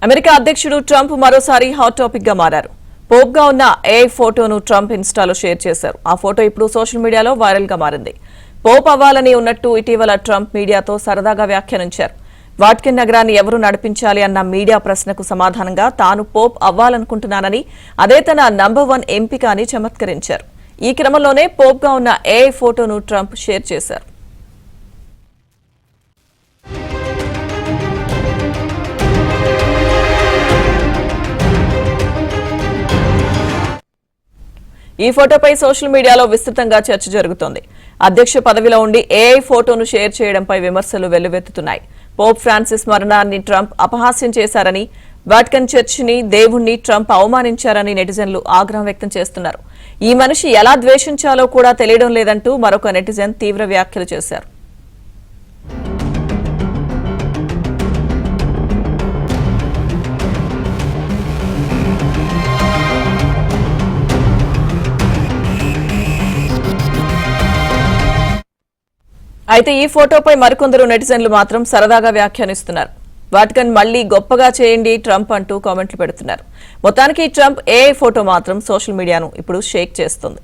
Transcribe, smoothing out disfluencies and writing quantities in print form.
America అధ్యక్షుడు Trump మరోసారి hot topic గా మారారు. పోప్ గా ఉన్న ఏఐ ఫోటోను ట్రంప్ ఇన్స్టాలో షేర్ చేశారు. ఆ ఫోటో ఇప్పుడు సోషల్ మీడియాలో వైరల్ గా మారింది. పోప్ అవ్వాలని ఉన్నట్టు ఇటీవల ట్రంప్ మీడియాతో సరదాగా వ్యాఖ్యానించారు. వాటికన్ నగరాన్ని ఎవరు నడిపించాలి అన్న మీడియా ప్రశ్నకు సమాధానంగా తాను పోప్ అవ్వాలనుకుంటున్నానని, అదే తన నంబర్ 1 ఎంపిక అని చమత్కరించారు. ఈ క్రమంలోనే పోప్ గా ఉన్న ఏఐ ఫోటోను ట్రంప్ షేర్ చేశారు. ఈ ఫోటోపై సోషల్ మీడియాలో విస్తృతంగా చర్చ జరుగుతోంది. అధ్యక్ష పదవిలో ఉండి ఏఐ ఫోటోను షేర్ చేయడంపై విమర్శలు వెల్లువెత్తుతున్నాయి. పోప్ ఫ్రాన్సిస్ మరణాన్ని ట్రంప్ అపహాస్యం చేశారని, వాటికన్ చర్చిని, దేవుణ్ణి ట్రంప్ అవమానించారని నెటిజన్లు ఆగ్రహం వ్యక్తం చేస్తున్నారు. ఈ మనిషి ఎలా ద్వేషించాలో కూడా తెలియడం లేదంటూ మరొక నెటిజన్ తీవ్ర వ్యాఖ్యలు చేశారు. అయితే ఈ ఫోటోపై మరికొందరు నెటిజన్లు మాత్రం సరదాగా వ్యాఖ్యానిస్తున్నారు. వాటికన్ మళ్లీ గొప్పగా చేయండి ట్రంప్ అంటూ కామెంట్లు పెడుతున్నారు. మొత్తానికి ట్రంప్ ఏఐ ఫోటో మాత్రం సోషల్ మీడియాను ఇప్పుడు షేక్ చేస్తుంది.